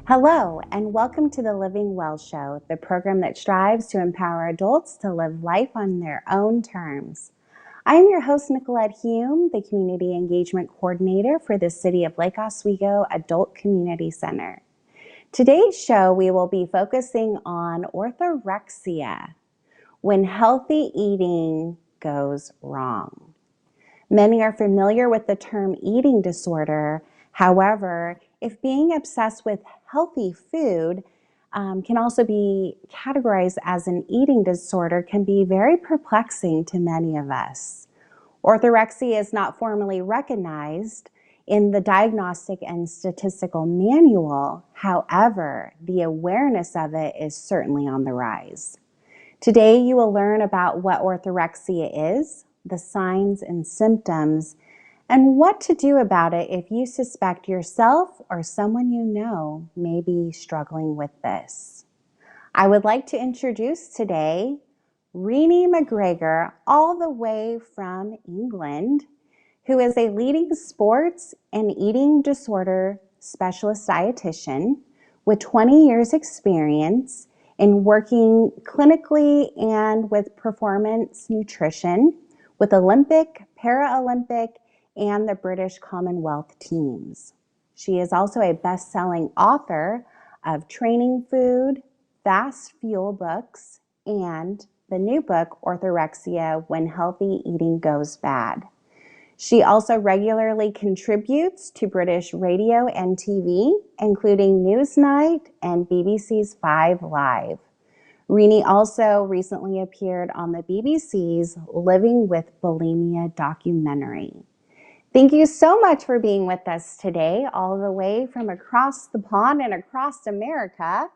Hello, and welcome to the Living Well Show, the program that strives to empower adults to live life on their own terms. I am your host, Nicolette Hume, the Community Engagement Coordinator for the City of Lake Oswego Adult Community Center. Today's show, we will be focusing on orthorexia, when healthy eating goes wrong. Many are familiar with the term eating disorder. However, if being obsessed with healthy food can also be categorized as an eating disorder, can be very perplexing to many of us. Orthorexia is not formally recognized in the Diagnostic and Statistical Manual. However, the awareness of it is certainly on the rise. Today, you will learn about what orthorexia is, the signs and symptoms, and what to do about it if you suspect yourself or someone you know may be struggling with this. I would like to introduce today Renee McGregor, all the way from England, who is a leading sports and eating disorder specialist dietitian with 20 years experience in working clinically and with performance nutrition with Olympic, Paralympic, and the British Commonwealth teams. She is also a best-selling author of Training Food, Fast Fuel books, and the new book, Orthorexia, When Healthy Eating Goes Bad. She also regularly contributes to British radio and TV, including Newsnight and BBC's Five Live. Renee also recently appeared on the BBC's Living with Bulimia documentary. Thank you so much for being with us today, all the way from across the pond and across America.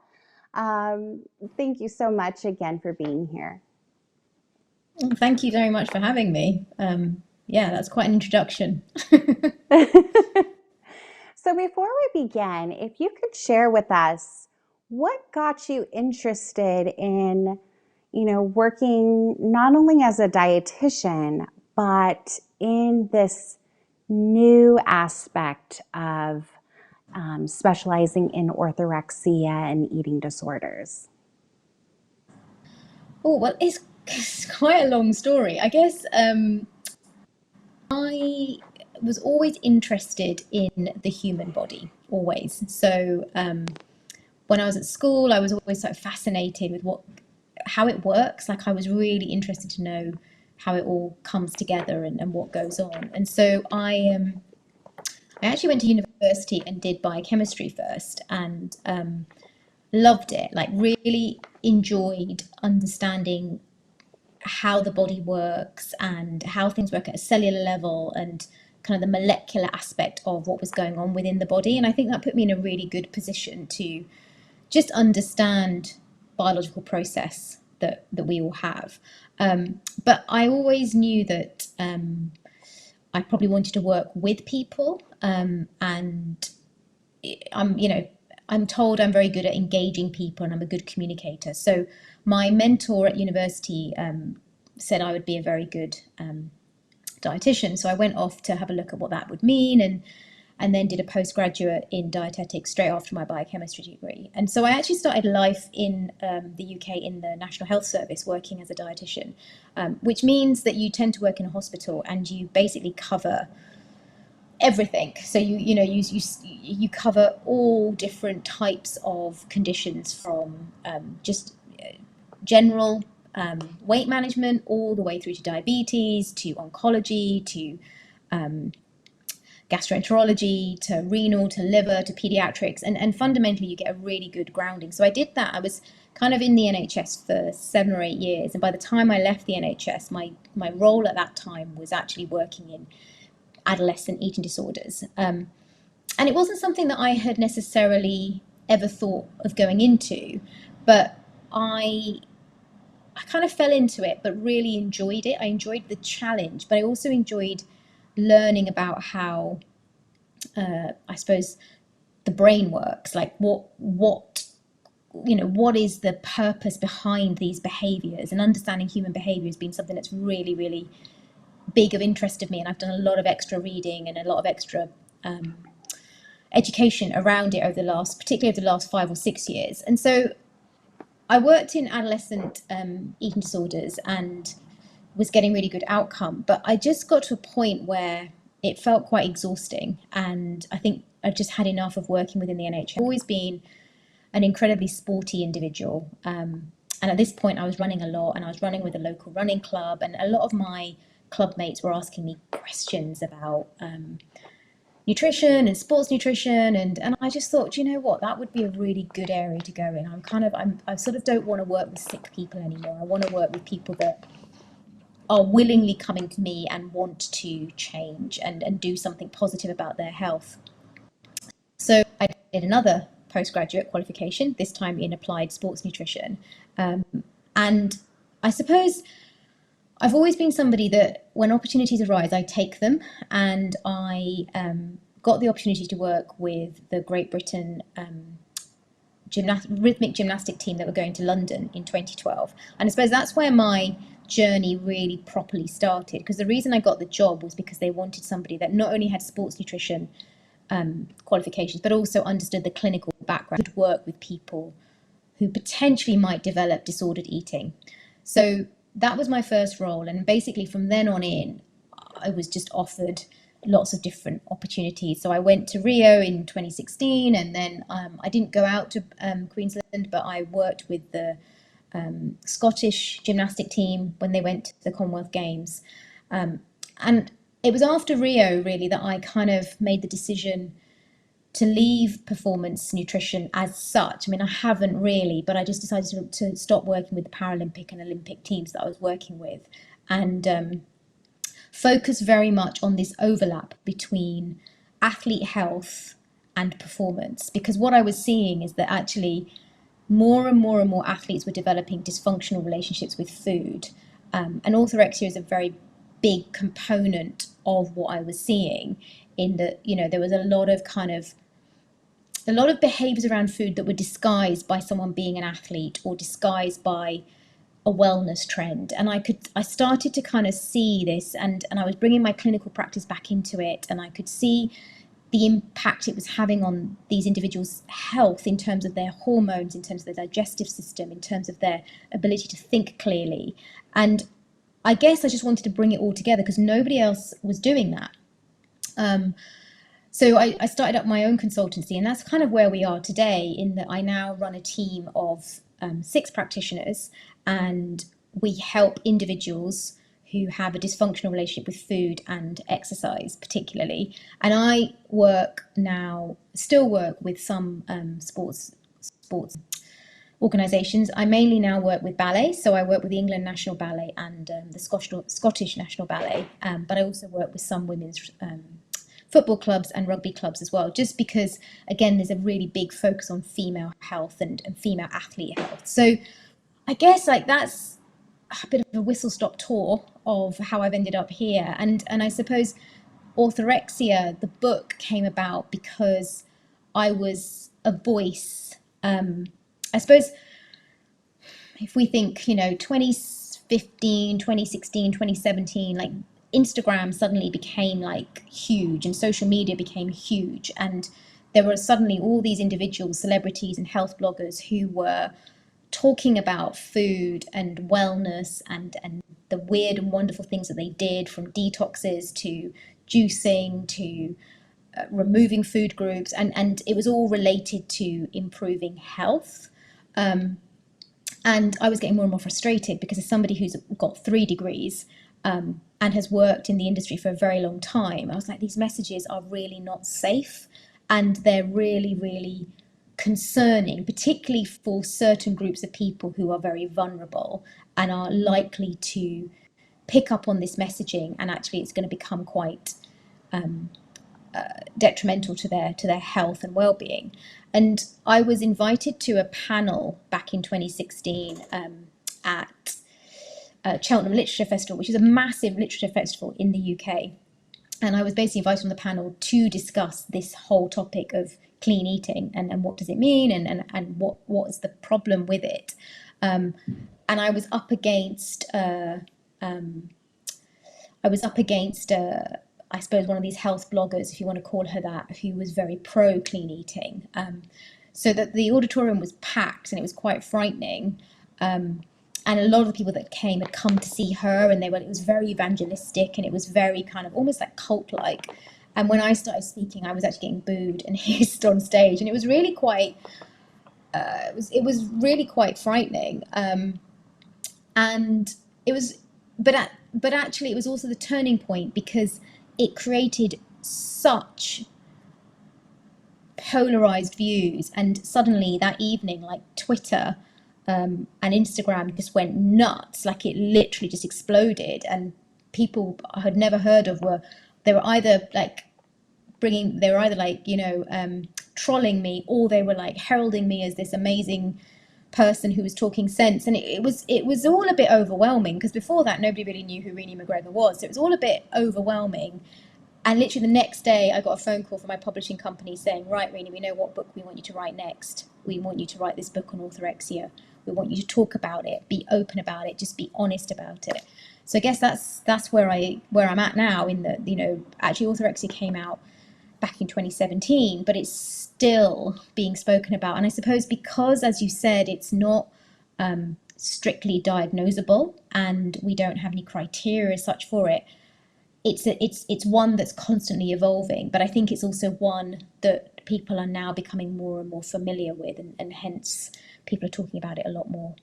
Thank you so much again for being here. Thank you very much for having me. Yeah, that's quite an introduction. So before we begin, if you could share with us what got you interested in, working not only as a dietitian, but in this new aspect of specializing in orthorexia and eating disorders. Oh, well, it's quite a long story. I guess I was always interested in the human body, always. So when I was at school, I was always so fascinated with how it works. Like I was really interested to know how it all comes together and what goes on. And so I actually went to university and did biochemistry first, and loved it. Like really enjoyed understanding how the body works and how things work at a cellular level and kind of the molecular aspect of what was going on within the body. And I think that put me in a really good position to just understand biological process that we all have. But I always knew that I probably wanted to work with people, and I'm told I'm very good at engaging people and I'm a good communicator. So my mentor at university said I would be a very good dietitian. So I went off to have a look at what that would mean, and then did a postgraduate in dietetics straight after my biochemistry degree. And so I actually started life in the UK in the National Health Service working as a dietitian, which means that you tend to work in a hospital and you basically cover everything. So you cover all different types of conditions from just general weight management all the way through to diabetes, to oncology, to gastroenterology, to renal, to liver, to pediatrics, and fundamentally you get a really good grounding. So I did that. I was kind of in the NHS for 7 or 8 years, and by the time I left the NHS, my role at that time was actually working in adolescent eating disorders. And it wasn't something that I had necessarily ever thought of going into, but I kind of fell into it, but really enjoyed it. I enjoyed the challenge, but I also enjoyed learning about how, I suppose, the brain works. Like what is the purpose behind these behaviors, and understanding human behavior has been something that's really, really big of interest of me. And I've done a lot of extra reading and a lot of extra education around it over the last, particularly over the last 5 or 6 years. And so I worked in adolescent eating disorders and was getting really good outcome, but I just got to a point where it felt quite exhausting, and I think I just had enough of working within the NHS. I've always been an incredibly sporty individual, and at this point I was running a lot, and I was running with a local running club, and a lot of my club mates were asking me questions about nutrition and sports nutrition, and I just thought, you know what, that would be a really good area to go in. I sort of don't want to work with sick people anymore. I want to work with people that are willingly coming to me and want to change and do something positive about their health. So I did another postgraduate qualification, this time in applied sports nutrition. And I suppose I've always been somebody that when opportunities arise, I take them. And I got the opportunity to work with the Great Britain rhythmic gymnastic team that were going to London in 2012. And I suppose that's where my journey really properly started, because the reason I got the job was because they wanted somebody that not only had sports nutrition qualifications, but also understood the clinical background, could work with people who potentially might develop disordered eating. So that was my first role. And basically from then on in, I was just offered lots of different opportunities. So I went to Rio in 2016, and then I didn't go out to Queensland, but I worked with the Scottish gymnastic team when they went to the Commonwealth Games. And it was after Rio really that I kind of made the decision to leave performance nutrition as such. I mean, I haven't really, but I just decided to stop working with the Paralympic and Olympic teams that I was working with, and focus very much on this overlap between athlete health and performance. Because what I was seeing is that actually more and more and more athletes were developing dysfunctional relationships with food. And orthorexia is a very big component of what I was seeing, in that, you know, there was a lot of behaviors around food that were disguised by someone being an athlete or disguised by a wellness trend. And I started to kind of see this, and I was bringing my clinical practice back into it, and I could see the impact it was having on these individuals' health in terms of their hormones, in terms of their digestive system, in terms of their ability to think clearly. And I guess I just wanted to bring it all together because nobody else was doing that. So I started up my own consultancy, and that's kind of where we are today, in that I now run a team of 6 practitioners, and we help individuals who have a dysfunctional relationship with food and exercise particularly. And I still work with some sports organisations. I mainly now work with ballet, so I work with the England National Ballet and the Scottish National Ballet, but I also work with some women's football clubs and rugby clubs as well, just because, again, there's a really big focus on female health and female athlete health. So I guess that's a bit of a whistle-stop tour of how I've ended up here. And I suppose Orthorexia, the book, came about because I was a voice. I suppose if we think, 2015, 2016, 2017, Instagram suddenly became huge, and social media became huge, and there were suddenly all these individuals, celebrities and health bloggers, who were talking about food and wellness and the weird and wonderful things that they did, from detoxes to juicing to removing food groups, and it was all related to improving health. And I was getting more and more frustrated, because as somebody who's got 3 degrees and has worked in the industry for a very long time, I was like, these messages are really not safe, and they're really, really concerning, particularly for certain groups of people who are very vulnerable and are likely to pick up on this messaging, and actually it's going to become quite detrimental to their health and well-being. And I was invited to a panel back in 2016 at Cheltenham Literature Festival, which is a massive literature festival in the UK. And I was basically invited on the panel to discuss this whole topic of clean eating, and what does it mean, and what is the problem with it. And I was up against I suppose, one of these health bloggers, if you want to call her that, who was very pro clean eating. So that the auditorium was packed and it was quite frightening. And a lot of the people that came had come to see her, and it was very evangelistic, and it was very kind of almost like cult like. And when I started speaking, I was actually getting booed and hissed on stage, and it was really quite it was really quite frightening. And it was, but actually, it was also the turning point, because it created such polarized views, and suddenly that evening, like Twitter and Instagram just went nuts. Like, it literally just exploded, and people I had never heard of they were either like trolling me, or they were like heralding me as this amazing person who was talking sense. And it was all a bit overwhelming, because before that nobody really knew who Renee McGregor was, so it was all a bit overwhelming. And literally the next day, I got a phone call from my publishing company saying, right, Renee, we know what book we want you to write next. We want you to write this book on orthorexia. We want you to talk about it, be open about it, just be honest about it. So I guess that's where I'm at now. In the, actually orthorexia came out back in 2017, but it's still being spoken about. And I suppose because, as you said, it's not strictly diagnosable, and we don't have any criteria as such for it. It's one that's constantly evolving, but I think it's also one that people are now becoming more and more familiar with, and hence people are talking about it a lot more.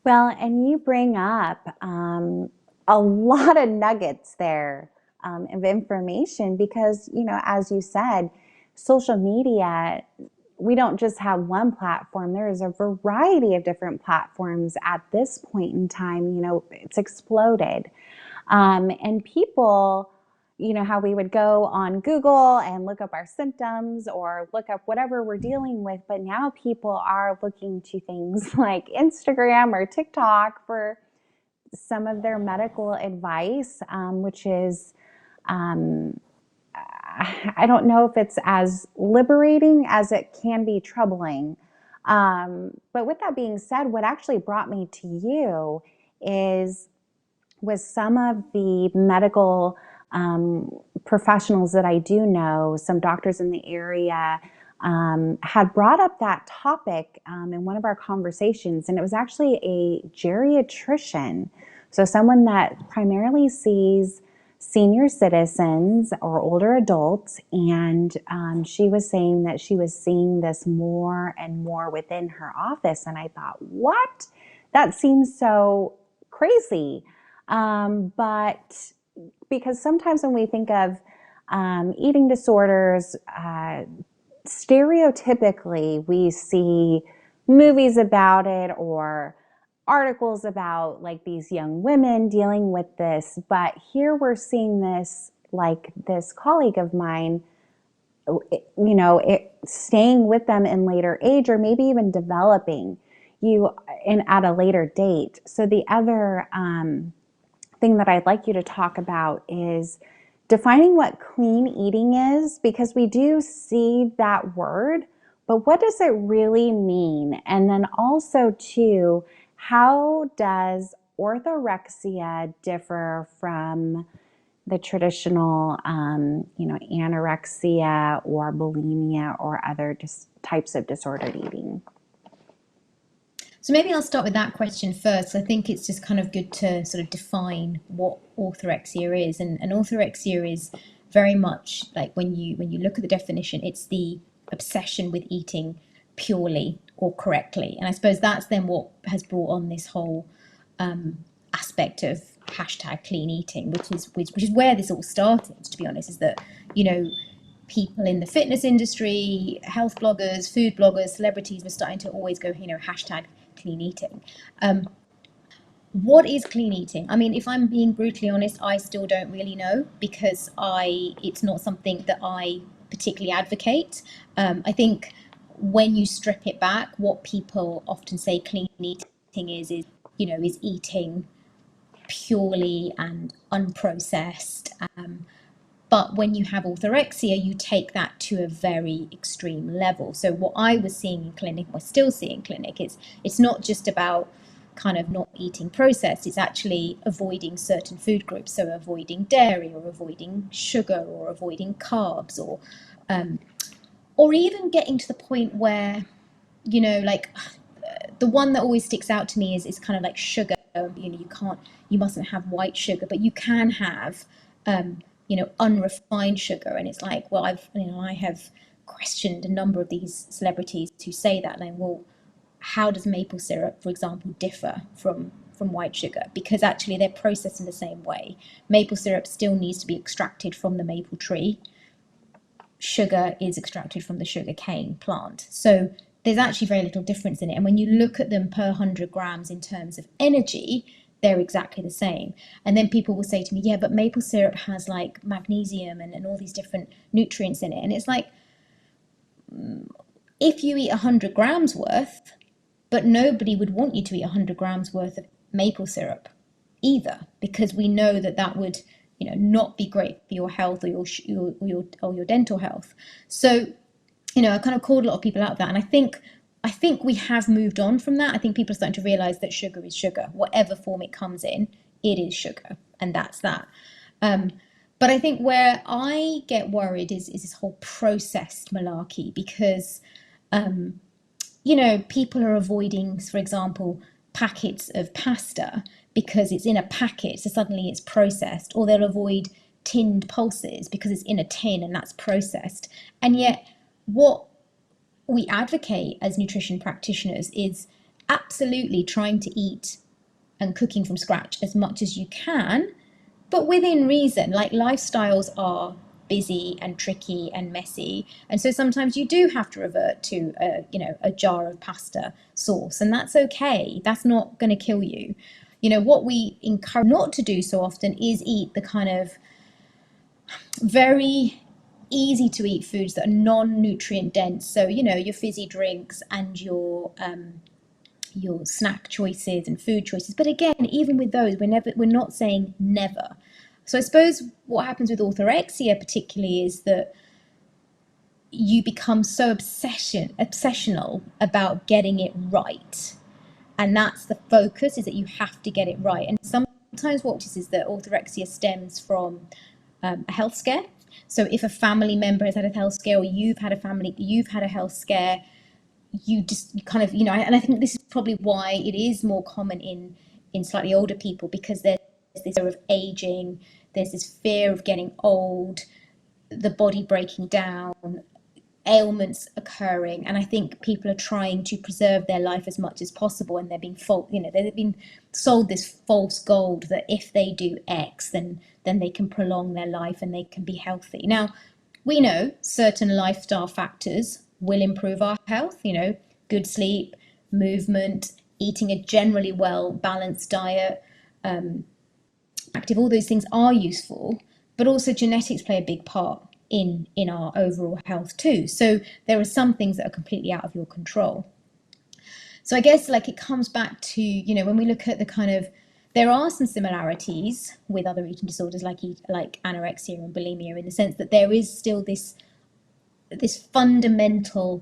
Well, and you bring up a lot of nuggets there of information, because, as you said, social media, we don't just have one platform. There is a variety of different platforms at this point in time. It's exploded. And people, how we would go on Google and look up our symptoms or look up whatever we're dealing with, but now people are looking to things like Instagram or TikTok for some of their medical advice, which is, I don't know if it's as liberating as it can be troubling. But with that being said, what actually brought me to you was some of the medical professionals that I do know, some doctors in the area, had brought up that topic in one of our conversations, and it was actually a geriatrician. So someone that primarily sees senior citizens or older adults, and she was saying that she was seeing this more and more within her office. And I thought, what? That seems so crazy. But because sometimes when we think of eating disorders, stereotypically we see movies about it or articles about like these young women dealing with this. But here we're seeing this, like this colleague of mine, staying with them in later age, or maybe even developing at a later date. So the other thing that I'd like you to talk about is defining what clean eating is, because we do see that word, but what does it really mean? And then also too, how does orthorexia differ from the traditional, anorexia or bulimia or other types of disordered eating? So maybe I'll start with that question first. I think it's just kind of good to sort of define what orthorexia is. And orthorexia is very much like, when you look at the definition, it's the obsession with eating purely or correctly. And I suppose that's then what has brought on this whole aspect of hashtag clean eating, which is where this all started, to be honest, is that, people in the fitness industry, health bloggers, food bloggers, celebrities were starting to always go, hashtag clean eating. What is clean eating? I mean, if I'm being brutally honest, I still don't really know, because it's not something that I particularly advocate. I think when you strip it back, what people often say clean eating is eating purely and unprocessed. But when you have orthorexia, you take that to a very extreme level. So what I was seeing in clinic, or still see in clinic, it's not just about kind of not eating processed, it's actually avoiding certain food groups. So avoiding dairy or avoiding sugar or avoiding carbs or even getting to the point where, like the one that always sticks out to me is kind of like sugar. You mustn't have white sugar, but you can have, unrefined sugar. And it's like, well, I have questioned a number of these celebrities who say that. And well, how does maple syrup, for example, differ from white sugar? Because actually they're processed in the same way. Maple syrup still needs to be extracted from the maple tree. Sugar is extracted from the sugar cane plant. So there's actually very little difference in it. And when you look at them per 100 grams in terms of energy, they're exactly the same. And then people will say to me, yeah, but maple syrup has like magnesium and all these different nutrients in it. And it's like, if you eat 100 grams worth, but nobody would want you to eat 100 grams worth of maple syrup either, because we know that would, not be great for your health or your dental health. So, I kind of called a lot of people out of that, and I think we have moved on from that. I think people are starting to realize that sugar is sugar, whatever form it comes in, it is sugar, and that's that. But I think where I get worried is this whole processed malarkey, because people are avoiding, for example, packets of pasta because it's in a packet, so suddenly it's processed, or they'll avoid tinned pulses because it's in a tin and that's processed. And yet, what we advocate as nutrition practitioners is absolutely trying to eat and cooking from scratch as much as you can, but within reason. Like, lifestyles are busy and tricky and messy, and so sometimes you do have to revert to a jar of pasta sauce, and that's okay. That's not going to kill you. What we encourage not to do so often is eat the kind of very easy to eat foods that are non-nutrient dense. So your fizzy drinks and your snack choices and food choices. But again, even with those, we're not saying never. So I suppose what happens with orthorexia particularly is that you become so obsessional about getting it right. And that's the focus, is that you have to get it right. And sometimes what is that orthorexia stems from a health scare. So if a family member has had a health scare, or you've had a health scare, you kind of, and I think this is probably why it is more common in slightly older people, because there's this fear of aging, there's this fear of getting old, the body breaking down, ailments occurring, and I think people are trying to preserve their life as much as possible, and they're being they've been sold this false gold that if they do X, then they can prolong their life and they can be healthy. Now, we know certain lifestyle factors will improve our health, good sleep, movement, eating a generally well balanced diet, active, all those things are useful, but also genetics play a big part in our overall health too. So there are some things that are completely out of your control. So I guess it comes back to, when we look at the kind of, there are some similarities with other eating disorders like anorexia and bulimia, in the sense that there is still this fundamental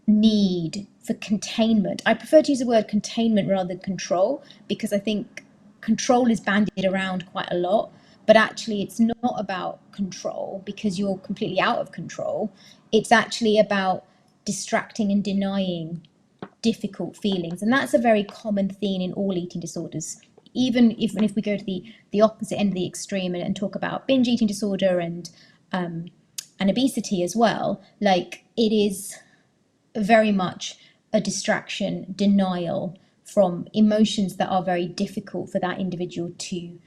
need for containment. I prefer to use the word containment rather than control, because I think control is bandied around quite a lot, but actually it's not about control because you're completely out of control. It's actually about distracting and denying difficult feelings, and that's a very common theme in all eating disorders. Even if we go to the opposite end of the extreme and talk about binge eating disorder and obesity as well, it is very much a distraction, denial from emotions that are very difficult for that individual to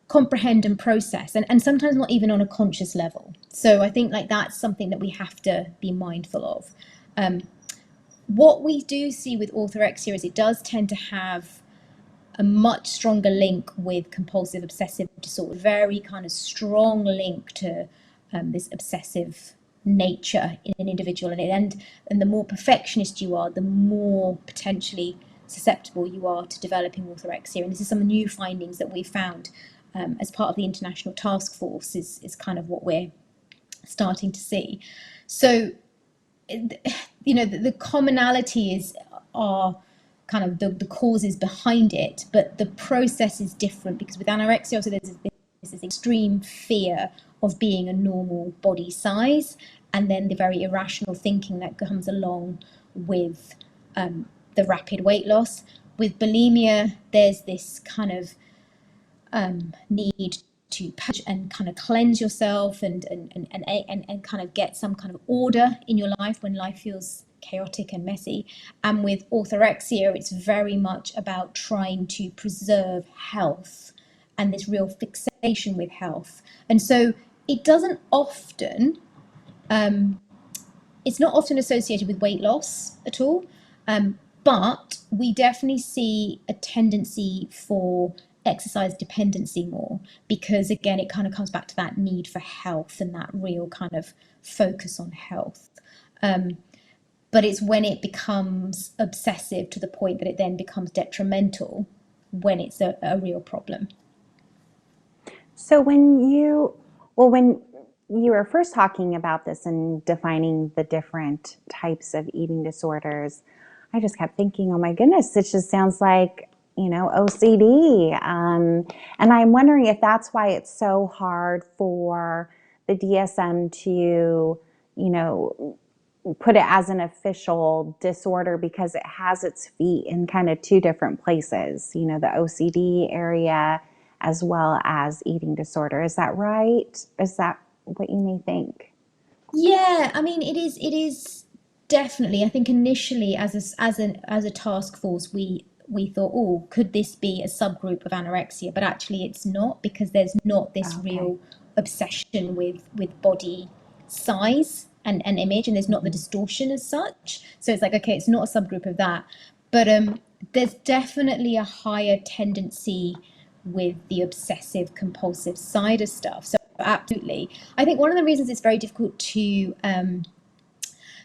comprehend and process, and sometimes not even on a conscious level. So I think that's something that we have to be mindful of. What we do see with orthorexia is it does tend to have a much stronger link with compulsive obsessive disorder, very kind of strong link to this obsessive nature in an individual, and the more perfectionist you are, the more potentially susceptible you are to developing orthorexia. And this is some new findings that we found as part of the international task force, is kind of what we're starting to see. So the commonalities are kind of the causes behind it, but the process is different because with anorexia, also there's this extreme fear of being a normal body size, and then the very irrational thinking that comes along with the rapid weight loss. With bulimia, there's this kind of need to purge and kind of cleanse yourself and kind of get some kind of order in your life when life feels chaotic and messy. And with orthorexia, it's very much about trying to preserve health and this real fixation with health. And so it doesn't often, it's not often associated with weight loss at all. But we definitely see a tendency for exercise dependency more because, again, it kind of comes back to that need for health and that real kind of focus on health. But it's when it becomes obsessive to the point that it then becomes detrimental when it's a real problem. So when you were first talking about this and defining the different types of eating disorders, I just kept thinking, oh my goodness, it just sounds like, OCD. And I'm wondering if that's why it's so hard for the DSM to, put it as an official disorder because it has its feet in kind of two different places, the OCD area as well as eating disorder. Is that right? Is that what you may think? Yeah, I mean, it is definitely. I think initially, as a task force, we thought, oh, could this be a subgroup of anorexia? But actually, it's not because there's not this real obsession with body size and image, and there's not the distortion as such. So it's like, okay, it's not a subgroup of that, but there's definitely a higher tendency with the obsessive compulsive side of stuff. So absolutely, I think one of the reasons it's very difficult to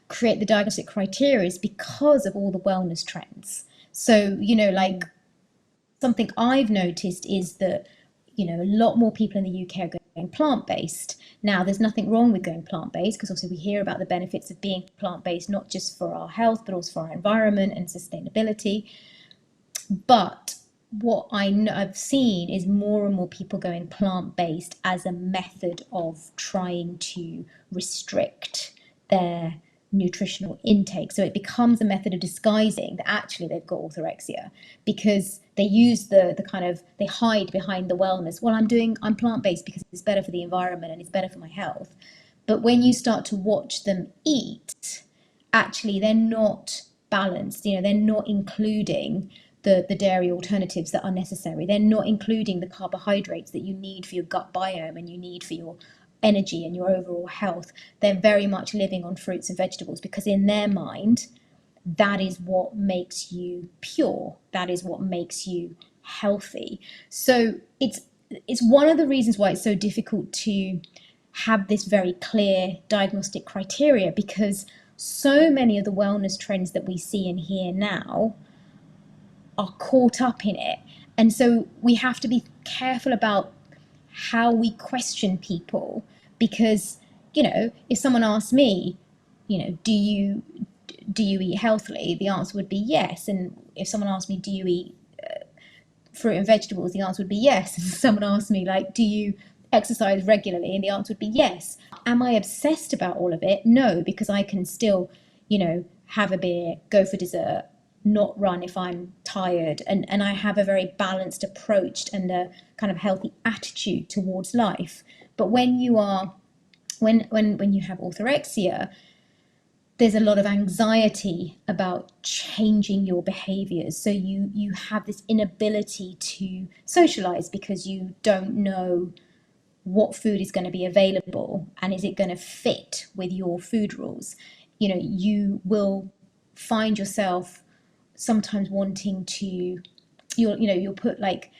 create the diagnostic criteria is because of all the wellness trends. So, like something I've noticed is that, a lot more people in the UK are going plant-based. Now, there's nothing wrong with going plant-based because also we hear about the benefits of being plant-based, not just for our health, but also for our environment and sustainability. But what I've seen is more and more people going plant-based as a method of trying to restrict their nutritional intake. So it becomes a method of disguising that actually they've got orthorexia because they use they hide behind the wellness. Well, I'm plant-based because it's better for the environment and it's better for my health. But when you start to watch them eat, actually they're not balanced. They're not including the dairy alternatives that are necessary. They're not including the carbohydrates that you need for your gut biome and you need for your energy and your overall health. They're very much living on fruits and vegetables because in their mind, that is what makes you pure. That is what makes you healthy. So it's one of the reasons why it's so difficult to have this very clear diagnostic criteria because so many of the wellness trends that we see and hear now are caught up in it. And so we have to be careful about how we question people because, if someone asks me, do you eat healthily? The answer would be yes. And if someone asked me, do you eat fruit and vegetables? The answer would be yes. And someone asked me, like, do you exercise regularly? And the answer would be yes. Am I obsessed about all of it? No, because I can still, have a beer, go for dessert, not run if I'm tired. And I have a very balanced approach and a kind of healthy attitude towards life. But when you are, when you have orthorexia, there's a lot of anxiety about changing your behaviors. So you have this inability to socialize because you don't know what food is going to be available and is it going to fit with your food rules. You will find yourself sometimes wanting to, you'll put like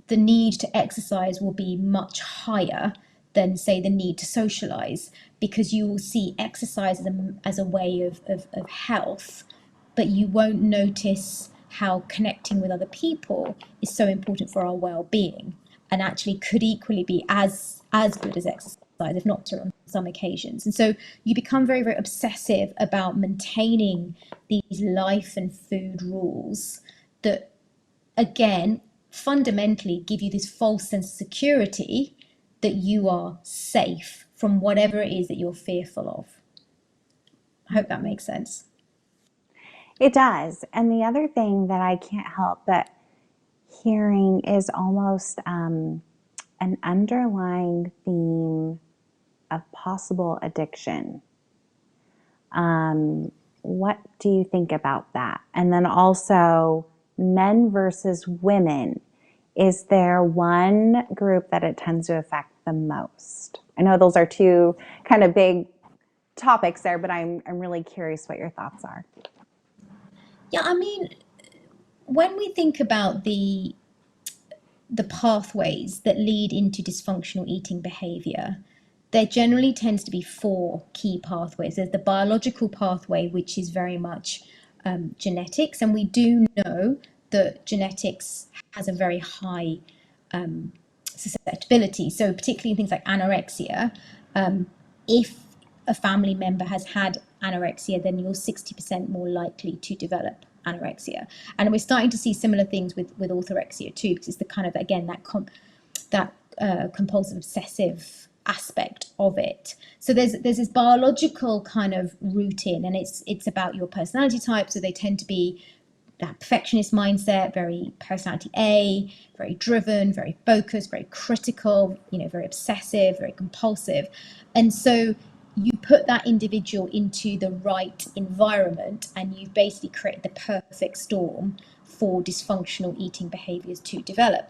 the need to exercise will be much higher than say the need to socialize because you will see exercise as a way of health, but you won't notice how connecting with other people is so important for our well-being and actually could equally be as good as exercise, if not to some occasions. And so you become very, very obsessive about maintaining these life and food rules that, again, fundamentally give you this false sense of security that you are safe from whatever it is that you're fearful of. I hope that makes sense. It does. And the other thing that I can't help but hearing is almost an underlying theme of possible addiction. What do you think about that? And then also men versus women. Is there one group that it tends to affect the most? I know those are two kind of big topics there, but I'm really curious what your thoughts are. Yeah, I mean, when we think about the pathways that lead into dysfunctional eating behavior, there generally tends to be four key pathways. There's the biological pathway, which is very much genetics, and we do know that genetics has a very high susceptibility. So particularly in things like anorexia, if a family member has had anorexia, then you're 60% more likely to develop anorexia. And we're starting to see similar things with orthorexia too, because it's the kind of, again, that compulsive obsessive aspect of it. So there's this biological kind of root in, and it's about your personality type. So they tend to be that perfectionist mindset, very personality A, very driven, very focused, very critical, very obsessive, very compulsive. And so you put that individual into the right environment and you've basically created the perfect storm for dysfunctional eating behaviors to develop.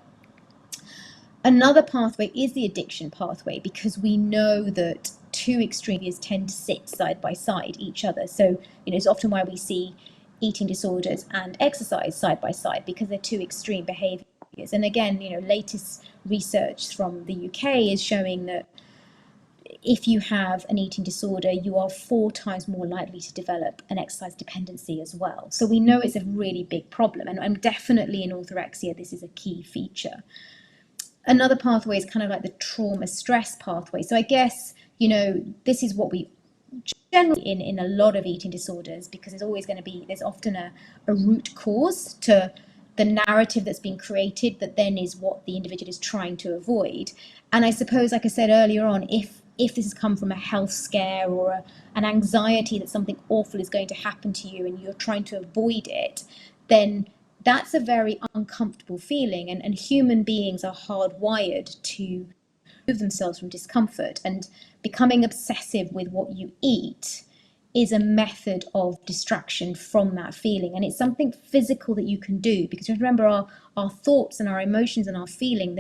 Another pathway is the addiction pathway, because we know that two extremes tend to sit side by side each other. So, it's often why we see eating disorders and exercise side by side, because they're two extreme behaviors. And again, latest research from the UK is showing that if you have an eating disorder, you are 4 times more likely to develop an exercise dependency as well. So we know it's a really big problem, and definitely in orthorexia, this is a key feature. Another pathway is kind of like the trauma stress pathway. So I guess, this is what we generally in a lot of eating disorders, because there's often a root cause to the narrative that's been created that then is what the individual is trying to avoid. And I suppose, like I said earlier on, if this has come from a health scare or an anxiety that something awful is going to happen to you and you're trying to avoid it, then that's a very uncomfortable feeling. And human beings are hardwired to remove themselves from discomfort, and becoming obsessive with what you eat is a method of distraction from that feeling. And it's something physical that you can do, because you have to remember our thoughts and our emotions and our feeling,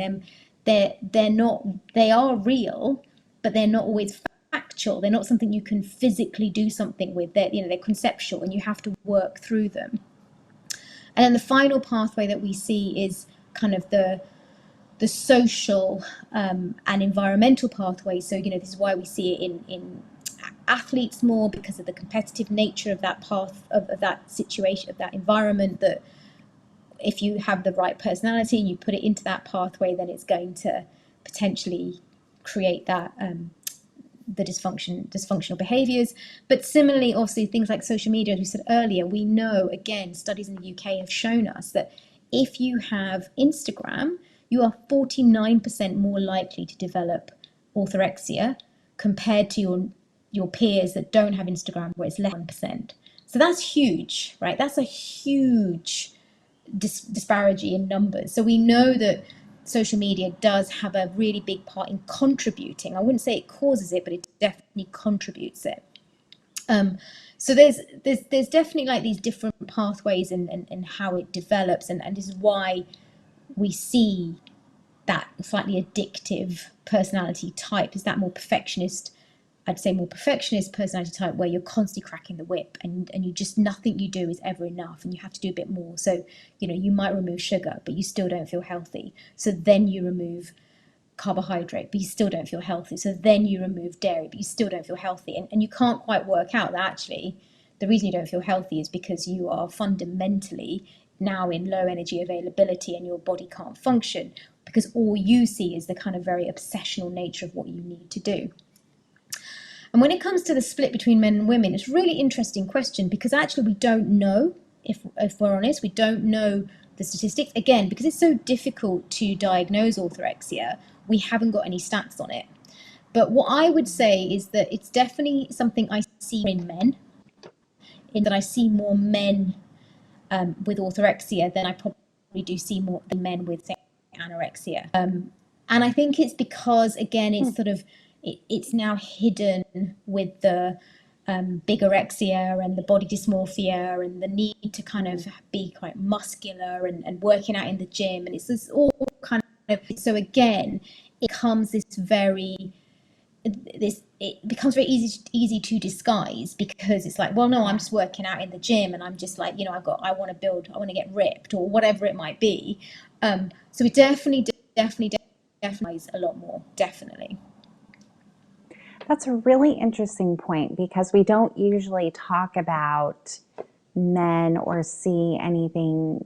they are real, but they're not always factual. They're not something you can physically do something with. They're conceptual, and you have to work through them. And then the final pathway that we see is kind of the social and environmental pathway. So, this is why we see it in athletes more, because of the competitive nature of that path, of that situation, of that environment, that if you have the right personality and you put it into that pathway, then it's going to potentially create that the dysfunctional behaviors. But similarly, obviously, things like social media, as we said earlier, we know, again, studies in the UK have shown us that if you have Instagram, you are 49% more likely to develop orthorexia compared to your peers that don't have Instagram, where it's less than 1%. So that's huge, right? That's a huge disparity in numbers. So we know that social media does have a really big part in contributing. I wouldn't say it causes it, but it definitely contributes it. So there's definitely like these different pathways and how it develops, and this is why we see that slightly addictive personality type, is that more perfectionist personality type, where you're constantly cracking the whip, and you just, nothing you do is ever enough, and you have to do a bit more. So you might remove sugar, but you still don't feel healthy, so then you remove carbohydrate, but you still don't feel healthy, so then you remove dairy, but you still don't feel healthy. And you can't quite work out that actually the reason you don't feel healthy is because you are fundamentally now in low energy availability and your body can't function, because all you see is the kind of very obsessional nature of what you need to do. And when it comes to the split between men and women, it's a really interesting question because actually we don't know, if we're honest, we don't know the statistics. Again, because it's so difficult to diagnose orthorexia, we haven't got any stats on it. But what I would say is that it's definitely something I see in men, in that I see more men with orthorexia than I probably do see more men with, say, anorexia. And I think it's because, again, it's sort of, it's now hidden with the bigorexia and the body dysmorphia and the need to kind of be quite muscular and working out in the gym. And it's this all kind of, so again, it becomes it becomes very easy to disguise, because it's like, well, no, I'm just working out in the gym and I'm just like, I want to get ripped or whatever it might be. So it definitely a lot more, definitely. That's a really interesting point, because we don't usually talk about men or see anything,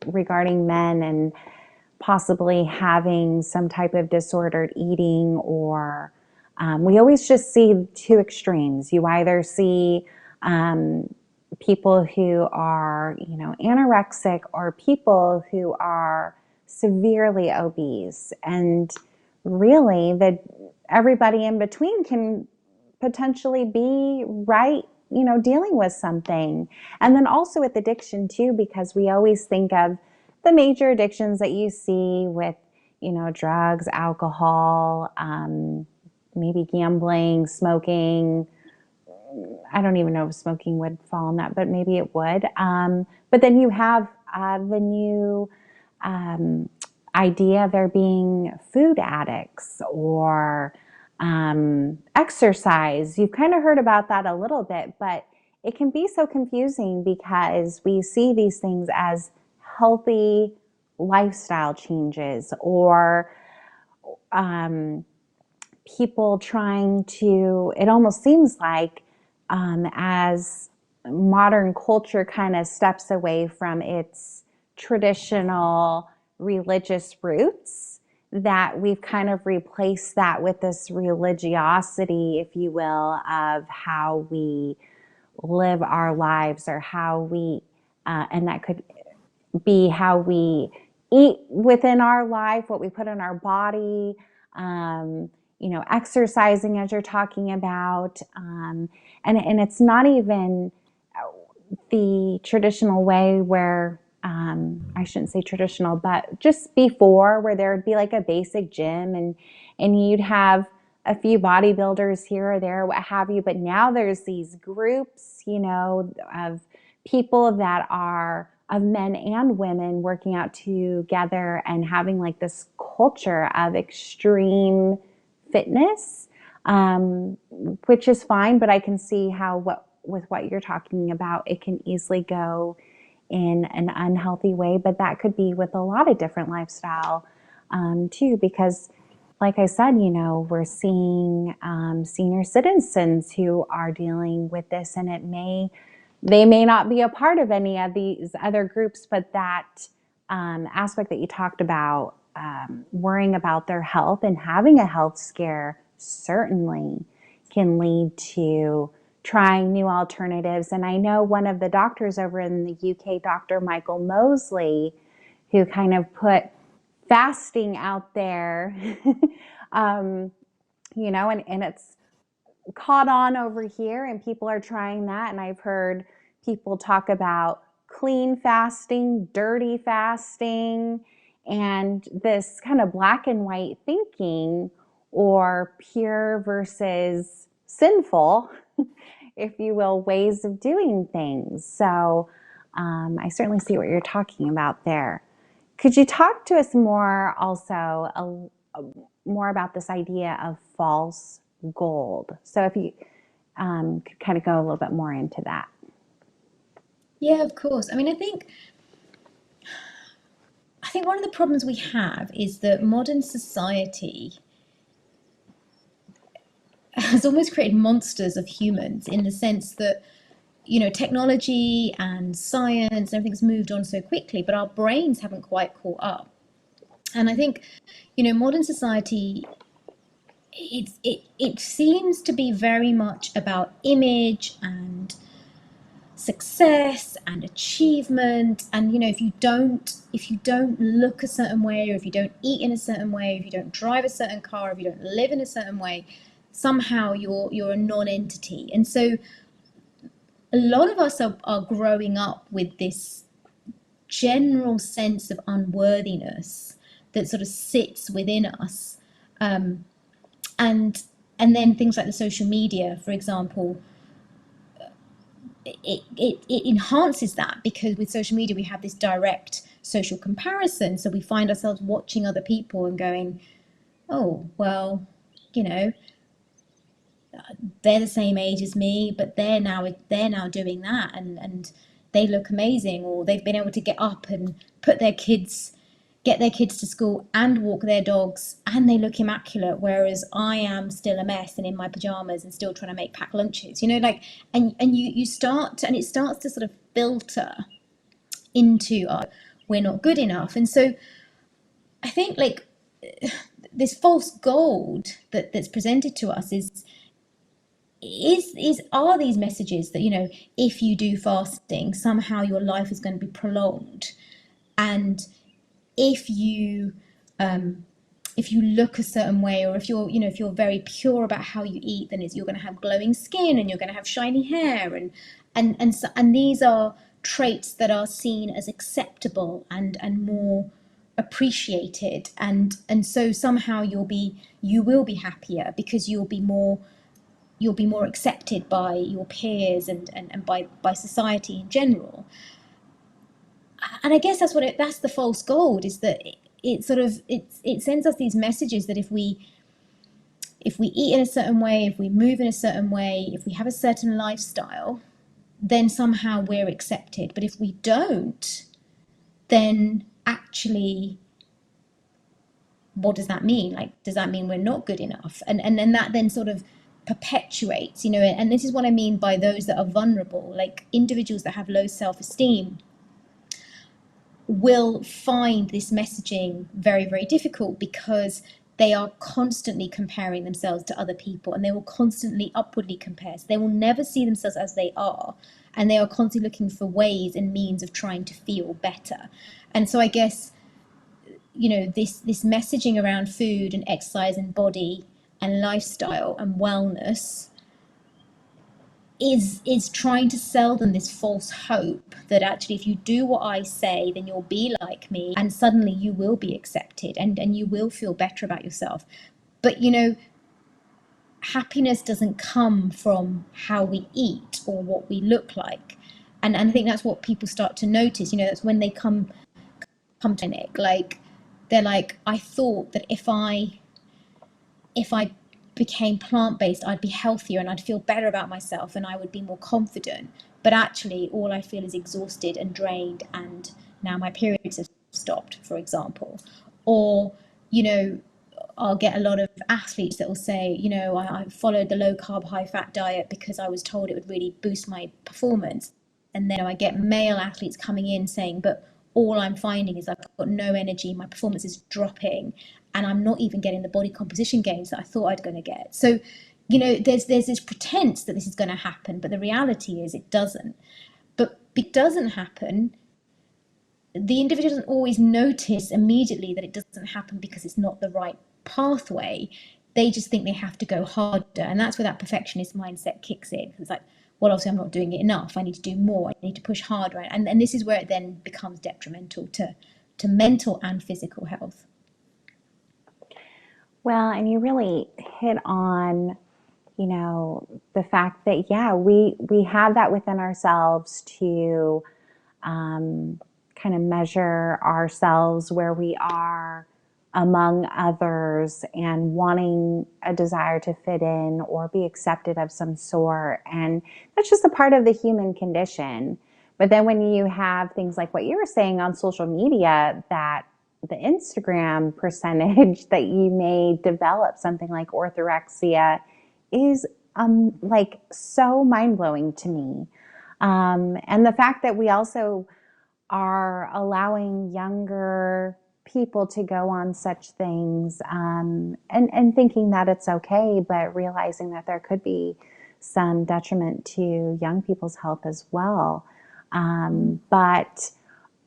regarding men and possibly having some type of disordered eating, or we always just see two extremes. You either see people who are, anorexic, or people who are severely obese, and really everybody in between can potentially be right, dealing with something. And then also with addiction too, because we always think of the major addictions that you see with, drugs, alcohol, maybe gambling, smoking. I don't even know if smoking would fall in that, but maybe it would. But then you have the new idea of there being food addicts, or exercise. You've kind of heard about that a little bit, but it can be so confusing because we see these things as healthy lifestyle changes, or people trying to, it almost seems like as modern culture kind of steps away from its traditional religious roots, that we've kind of replaced that with this religiosity, if you will, of how we live our lives, or how we, and that could be how we eat within our life, what we put in our body, exercising, as you're talking about. And it's not even the traditional way where, I shouldn't say traditional, but just before, where there would be like a basic gym, and you'd have a few bodybuilders here or there, what have you. But now there's these groups, of people that are of men and women working out together and having like this culture of extreme fitness, which is fine. But I can see how with what you're talking about, it can easily go in an unhealthy way. But that could be with a lot of different lifestyle too, because like I said, we're seeing senior citizens who are dealing with this, and they may not be a part of any of these other groups, but that aspect that you talked about, worrying about their health and having a health scare, certainly can lead to trying new alternatives. And I know one of the doctors over in the UK, Dr. Michael Mosley, who kind of put fasting out there, and it's caught on over here, and people are trying that. And I've heard people talk about clean fasting, dirty fasting, and this kind of black and white thinking, or pure versus sinful, if you will, ways of doing things. So I certainly see what you're talking about there. Could you talk to us more also, more about this idea of false gold? So if you could kind of go a little bit more into that. Yeah, of course. I mean, I think one of the problems we have is that modern society has almost created monsters of humans, in the sense that, technology and science, everything's moved on so quickly, but our brains haven't quite caught up. And I think, modern society it seems to be very much about image and success and achievement. And if you don't look a certain way, or if you don't eat in a certain way, if you don't drive a certain car, if you don't live in a certain way, somehow you're a non-entity. And so a lot of us are growing up with this general sense of unworthiness that sort of sits within us. And then things like the social media, for example, it enhances that, because with social media we have this direct social comparison. So we find ourselves watching other people and going, oh, well, you know, they're the same age as me, but they're now doing that, and they look amazing, or they've been able to get up and get their kids to school and walk their dogs, and they look immaculate, whereas I am still a mess and in my pajamas and still trying to make packed lunches, like, and you start to, and it starts to sort of filter into we're not good enough. And so I think, like, this false gold that's presented to us are these messages that, if you do fasting, somehow your life is going to be prolonged, and if you look a certain way, or if you're very pure about how you eat, then you're going to have glowing skin and you're going to have shiny hair, and these are traits that are seen as acceptable and more appreciated, and so somehow you will be happier, because you'll be more accepted by your peers and by society in general. And I guess that's the false gold, is that it sends us these messages that if we eat in a certain way, if we move in a certain way, if we have a certain lifestyle, then somehow we're accepted. But if we don't, then actually, what does that mean? Like, does that mean we're not good enough? And then that then sort of perpetuates, and this is what I mean by those that are vulnerable, like individuals that have low self-esteem will find this messaging very, very difficult, because they are constantly comparing themselves to other people, and they will constantly upwardly compare. So they will never see themselves as they are, and they are constantly looking for ways and means of trying to feel better. And so I guess, this messaging around food and exercise and body and lifestyle and wellness is trying to sell them this false hope that actually, if you do what I say, then you'll be like me, and suddenly you will be accepted, and you will feel better about yourself. But happiness doesn't come from how we eat or what we look like. And I think that's what people start to notice. That's when they come to Nick, like, they're like, I thought that if I became plant-based, I'd be healthier and I'd feel better about myself and I would be more confident. But actually, all I feel is exhausted and drained, and now my periods have stopped, for example. Or, I'll get a lot of athletes that will say, I followed the low carb, high fat diet because I was told it would really boost my performance. And then I get male athletes coming in saying, but all I'm finding is I've got no energy, my performance is dropping, and I'm not even getting the body composition gains that I thought I'd going to get. So, there's this pretense that this is going to happen, but the reality is it doesn't. But it doesn't happen. The individual doesn't always notice immediately that it doesn't happen because it's not the right pathway. They just think they have to go harder, and that's where that perfectionist mindset kicks in. It's like, well, obviously I'm not doing it enough, I need to do more, I need to push harder, and this is where it then becomes detrimental to mental and physical health. Well, and you really hit on, the fact that, yeah, we have that within ourselves to kind of measure ourselves where we are among others, and wanting a desire to fit in or be accepted of some sort. And that's just a part of the human condition. But then when you have things like what you were saying on social media, that the Instagram percentage that you may develop something like orthorexia is like so mind-blowing to me. And the fact that we also are allowing younger people to go on such things, and thinking that it's okay, but realizing that there could be some detriment to young people's health as well. But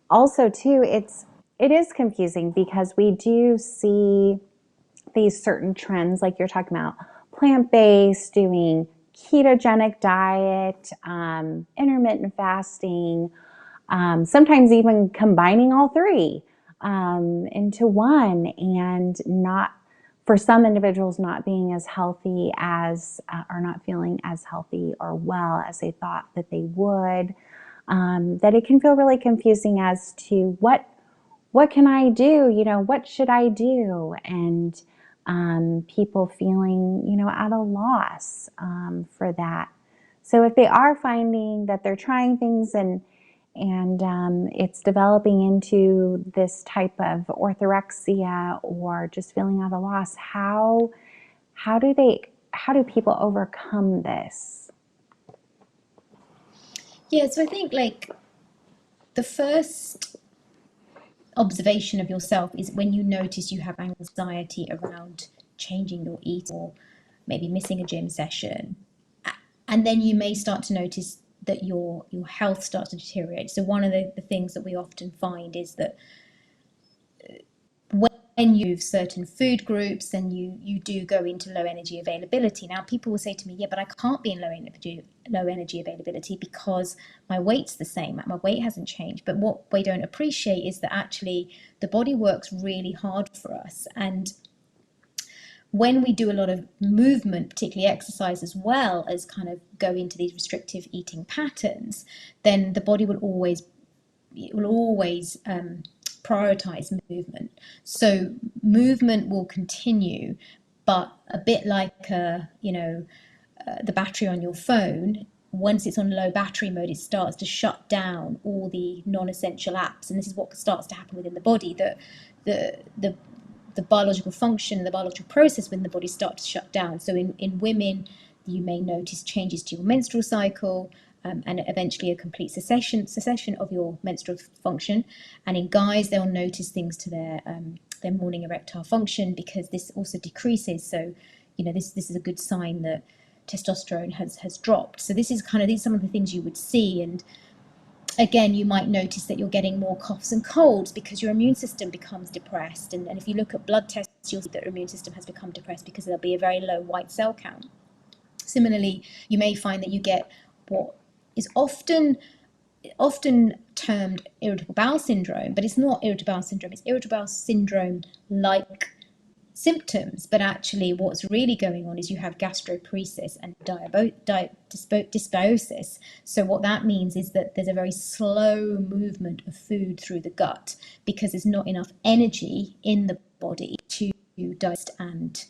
also too, it is confusing because we do see these certain trends, like you're talking about, plant-based, doing ketogenic diet, intermittent fasting, sometimes even combining all three into one, and not, for some individuals, not being as healthy as, or not feeling as healthy or well as they thought that they would. That it can feel really confusing as to what can I do? What should I do? And people feeling, at a loss for that. So if they are finding that they're trying things and it's developing into this type of orthorexia or just feeling at a loss, how do people overcome this? Yeah, so I think like the first observation of yourself is when you notice you have anxiety around changing your eat or maybe missing a gym session. And then you may start to notice that your health starts to deteriorate. So one of the things that we often find is that when you have certain food groups, then you do go into low energy availability. Now people will say to me, yeah, but I can't be in low energy availability because my weight's the same, my weight hasn't changed. But what we don't appreciate is that actually the body works really hard for us, and when we do a lot of movement, particularly exercise, as well as kind of go into these restrictive eating patterns, then the body will always prioritize movement. So movement will continue, but a bit like the battery on your phone. Once it's on low battery mode, it starts to shut down all the non-essential apps, and this is what starts to happen within the body. That the biological function, the biological process within the body starts to shut down. So in women, you may notice changes to your menstrual cycle, and eventually a complete cessation of your menstrual function. And in guys, they'll notice things to their morning erectile function, because this also decreases. So, this is a good sign that testosterone has dropped. So these are some of the things you would see. And again, you might notice that you're getting more coughs and colds because your immune system becomes depressed. And if you look at blood tests, you'll see that your immune system has become depressed because there'll be a very low white cell count. Similarly, you may find that you get what is often termed irritable bowel syndrome, but it's not irritable bowel syndrome. It's irritable bowel syndrome like symptoms, but actually what's really going on is you have gastroparesis and dysbiosis. So what that means is that there's a very slow movement of food through the gut because there's not enough energy in the body to digest and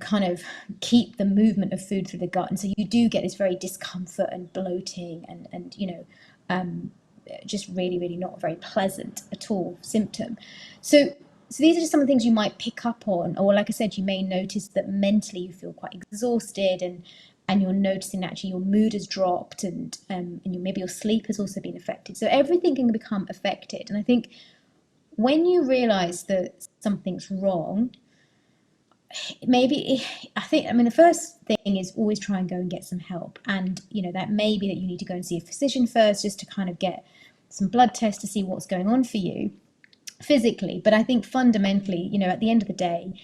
kind of keep the movement of food through the gut. And so you do get this very discomfort and bloating and just really, really not very pleasant at all symptom. So these are just some of the things you might pick up on, or like I said, you may notice that mentally you feel quite exhausted, and you're noticing that actually your mood has dropped, and maybe your sleep has also been affected. So everything can become affected. And I think when you realize that something's wrong, the first thing is always try and go and get some help. And that may be that you need to go and see a physician first, just to kind of get some blood tests to see what's going on for you physically. But I think fundamentally, at the end of the day,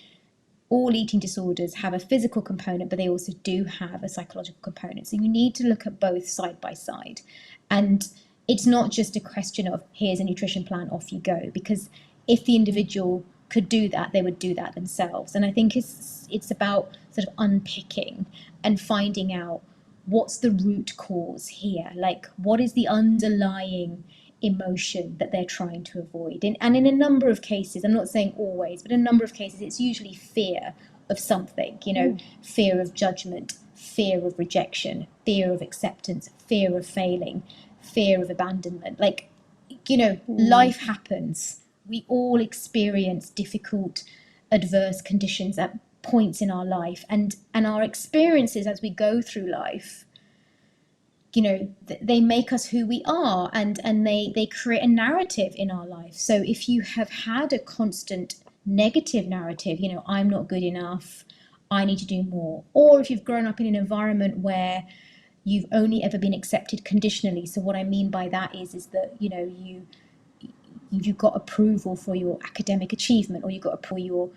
all eating disorders have a physical component, but they also do have a psychological component. So you need to look at both side by side. And it's not just a question of here's a nutrition plan, off you go, because if the individual could do that, they would do that themselves. And I think it's about sort of unpicking and finding out what's the root cause here. Like, what is the underlying emotion that they're trying to avoid? And in a number of cases, I'm not saying always, but in a number of cases, it's usually fear of something, fear of judgment, fear of rejection, fear of acceptance, fear of failing, fear of abandonment. Life happens. We all experience difficult, adverse conditions at points in our life, and our experiences as we go through life they make us who we are, and they create a narrative in our life. So if you have had a constant negative narrative, I'm not good enough, I need to do more, or if you've grown up in an environment where you've only ever been accepted conditionally. So what I mean by that is that you got approval for your academic achievement, or you got approval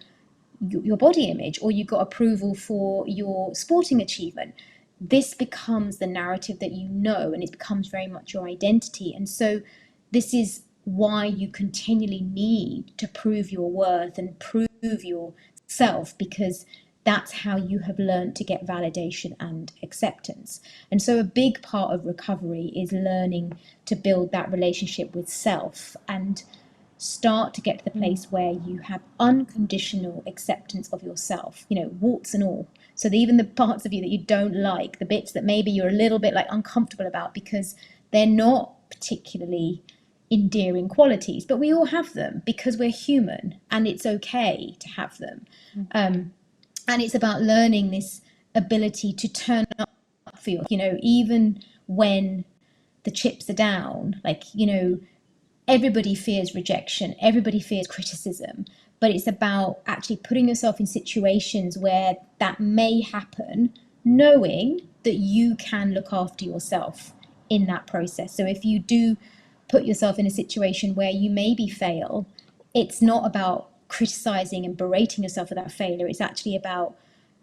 your body image, or you got approval for your sporting achievement. This becomes the narrative that and it becomes very much your identity. And so this is why you continually need to prove your worth and prove yourself, because that's how you have learned to get validation and acceptance. And so a big part of recovery is learning to build that relationship with self and start to get to the place where you have unconditional acceptance of yourself, warts and all. So even the parts of you that you don't like, the bits that maybe you're a little bit like uncomfortable about because they're not particularly endearing qualities, but we all have them because we're human, and it's okay to have them. And it's about learning this ability to turn up for even when the chips are down, everybody fears rejection, everybody fears criticism, but it's about actually putting yourself in situations where that may happen, knowing that you can look after yourself in that process. So if you do put yourself in a situation where you maybe fail, it's not about criticizing and berating yourself for that failure. It's actually about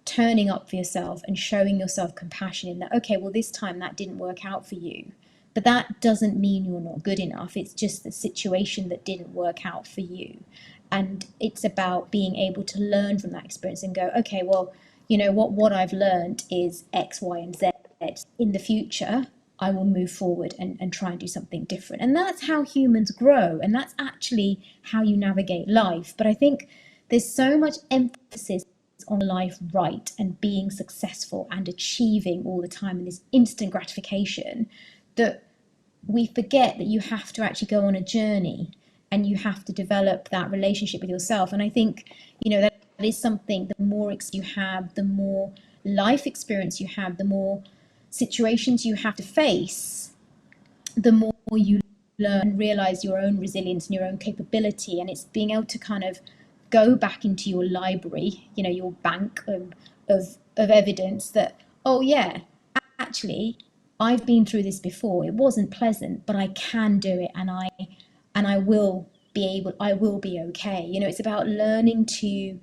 turning up for yourself and showing yourself compassion in that, okay, well, this time that didn't work out for you. But that doesn't mean you're not good enough. It's just the situation that didn't work out for you. And it's about being able to learn from that experience and go, okay, well, what I've learned is X, Y, and Z. In the future, I will move forward and try and do something different. And that's how humans grow. And that's actually how you navigate life. But I think there's so much emphasis on life right and being successful and achieving all the time and this instant gratification that we forget that you have to actually go on a journey and you have to develop that relationship with yourself. And I think, that is something, the more you have, the more life experience you have, the more situations you have to face, the more you learn and realize your own resilience and your own capability. And it's being able to kind of go back into your library, your bank of evidence that, oh yeah, actually, I've been through this before. It wasn't pleasant, but I can do it, and I will be okay. It's about learning to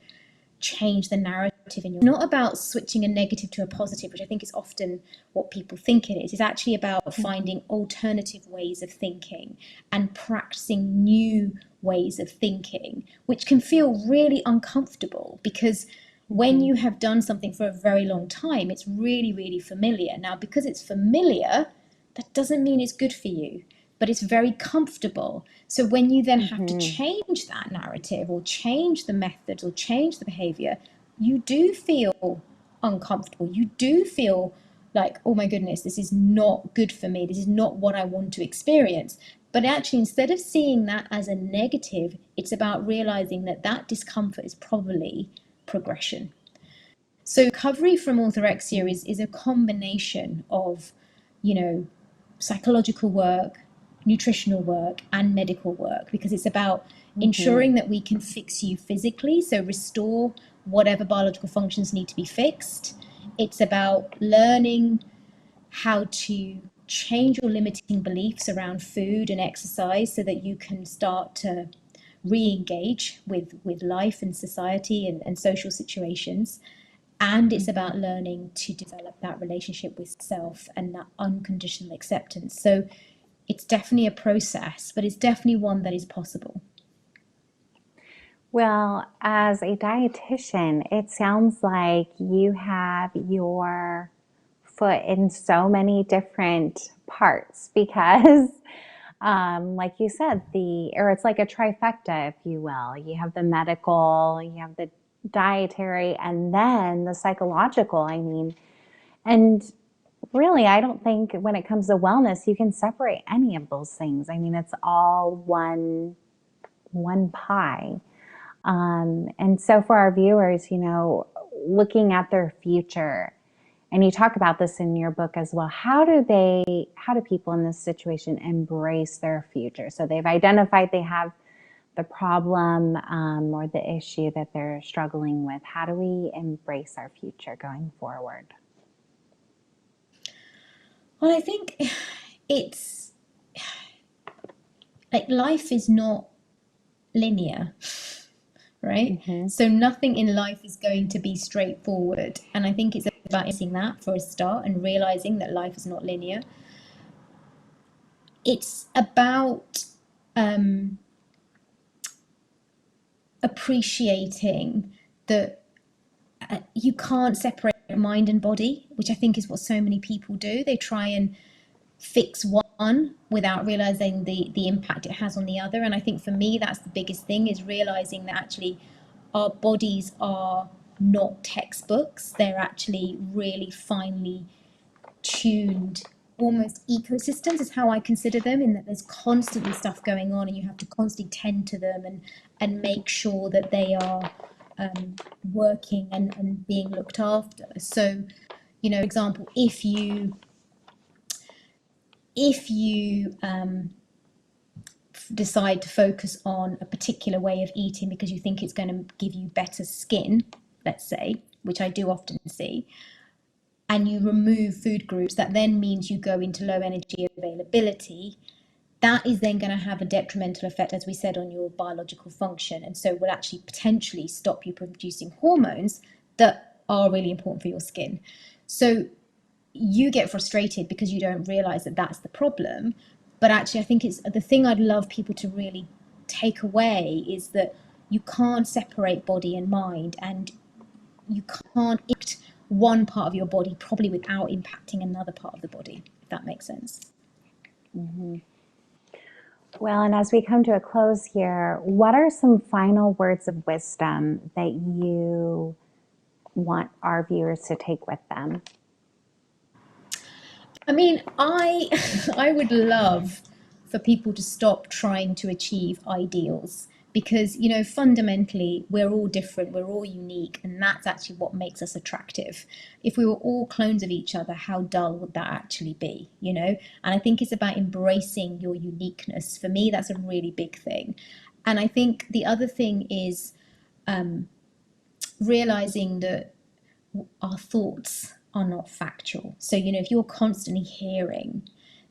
change the narrative in your, not about switching a negative to a positive, which I think is often what people think it is. It's actually about finding alternative ways of thinking and practicing new ways of thinking, which can feel really uncomfortable because when you have done something for a very long time, it's really, really familiar. Now, because it's familiar, that doesn't mean it's good for you, but it's very comfortable. So when you then have to change that narrative or change the methods or change the behavior, you do feel uncomfortable. You do feel like, oh my goodness, this is not good for me. This is not what I want to experience. But actually, instead of seeing that as a negative, it's about realizing that that discomfort is probably progression. So recovery from orthorexia is a combination of, psychological work, nutritional work, and medical work, because it's about ensuring that we can fix you physically, so restore whatever biological functions need to be fixed. It's about learning how to change your limiting beliefs around food and exercise so that you can start to re-engage with life and society and social situations. And it's about learning to develop that relationship with self and that unconditional acceptance. So it's definitely a process, but it's definitely one that is possible. Well, as a dietitian, it sounds like you have your foot in so many different parts because, like you said, or it's like a trifecta, if you will. You have the medical, you have the dietary, and then the psychological. I mean, and really, I don't think when it comes to wellness, you can separate any of those things. I mean, it's all one pie. And so for our viewers, looking at their future and you talk about this in your book as well. How do people in this situation embrace their future? So they've identified they have the problem or the issue that they're struggling with. How do we embrace our future going forward? Well, I think it's like life is not linear, right? Mm-hmm. So nothing in life is going to be straightforward. And I think it's about seeing that for a start and realizing that life is not linear. It's about appreciating that you can't separate mind and body, which I think is what so many people do. They try and fix one without realizing the impact it has on the other. And I think for me, that's the biggest thing, is realizing that actually our bodies are not textbooks. They're actually really finely tuned, almost ecosystems is how I consider them, in that there's constantly stuff going on and you have to constantly tend to them and make sure that they are working and being looked after. So, you know, for example, if you decide to focus on a particular way of eating because you think it's going to give you better skin, let's say, which I do often see, and you remove food groups, that then means you go into low energy availability. That is then going to have a detrimental effect, as we said, on your biological function, and so will actually potentially stop you producing hormones that are really important for your skin. So you get frustrated because you don't realize that that's the problem. But actually, I think it's the thing I'd love people to really take away is that you can't separate body and mind, and you can't impact one part of your body probably without impacting another part of the body, if that makes sense. Mm-hmm. Well, and as we come to a close here, what are some final words of wisdom that you want our viewers to take with them? I mean, I would love for people to stop trying to achieve ideals, because, you know, fundamentally we're all different, we're all unique, and that's actually what makes us attractive. If we were all clones of each other, how dull would that actually be, you know? And I think it's about embracing your uniqueness. For me, that's a really big thing. And I think the other thing is realizing that our thoughts are not factual. So, you know, if you're constantly hearing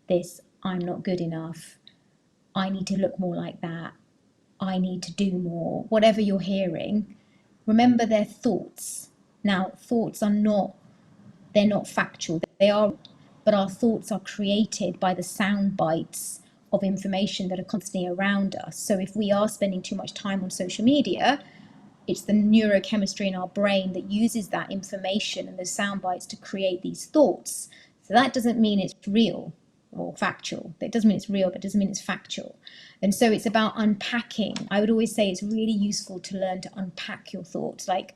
this, I'm not good enough, I need to look more like that, I need to do more, whatever you're hearing, remember they're thoughts. Now, thoughts are not, they're not factual. They are, but our thoughts are created by the sound bites of information that are constantly around us. So if we are spending too much time on social media, it's the neurochemistry in our brain that uses that information and the sound bites to create these thoughts. So that doesn't mean it's real or factual. It doesn't mean it's real, but it doesn't mean it's factual. And so it's about unpacking. I would always say it's really useful to learn to unpack your thoughts. Like,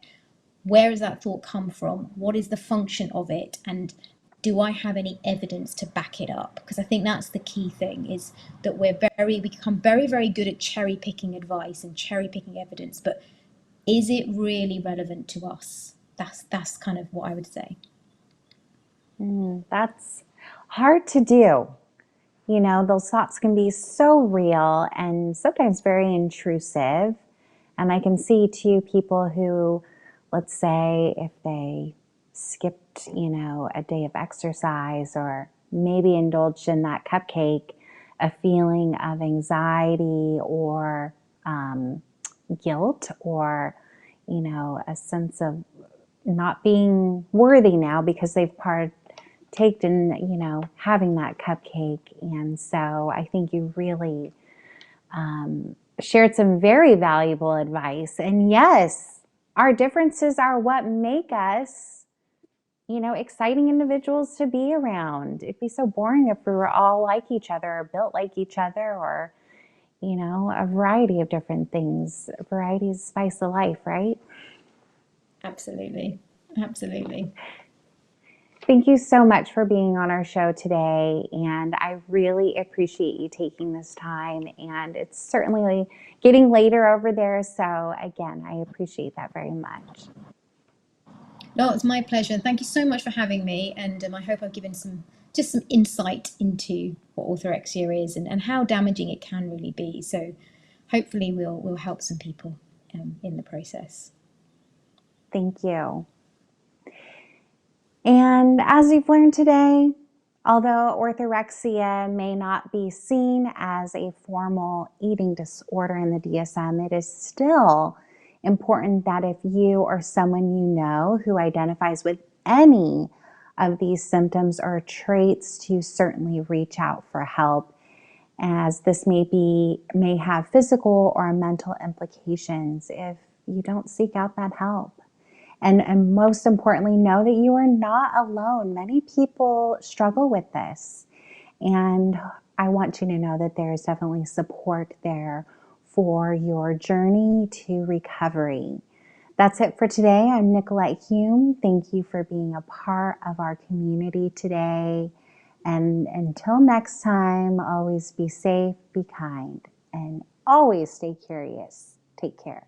where does that thought come from? What is the function of it? And do I have any evidence to back it up? Because I think that's the key thing, is that we become very, very good at cherry picking advice and cherry picking evidence, but is it really relevant to us? That's kind of what I would say. That's hard to do. You know, those thoughts can be so real and sometimes very intrusive. And I can see too people who, let's say, if they skipped, you know, a day of exercise or maybe indulged in that cupcake, a feeling of anxiety or guilt, or, you know, a sense of not being worthy now because they've partaken in, you know, having that cupcake. And so I think you really shared some very valuable advice. And yes, our differences are what make us, you know, exciting individuals to be around. It'd be so boring if we were all like each other or built like each other, or, you know, a variety of different things. Variety is the spice of life, right? Absolutely. Absolutely. Thank you so much for being on our show today, and I really appreciate you taking this time. And it's certainly getting later over there, so again, I appreciate that very much. No, it's my pleasure. And thank you so much for having me. And I hope I've given some insight into what orthorexia is and how damaging it can really be. So hopefully we'll help some people in the process. Thank you. And as you've learned today, although orthorexia may not be seen as a formal eating disorder in the DSM, it is still important that if you or someone you know who identifies with any of these symptoms or traits, to certainly reach out for help, as this may have physical or mental implications if you don't seek out that help. And most importantly, know that you are not alone. Many people struggle with this. And I want you to know that there is definitely support there for your journey to recovery. That's it for today. I'm Nicolette Hume. Thank you for being a part of our community today. And until next time, always be safe, be kind, and always stay curious. Take care.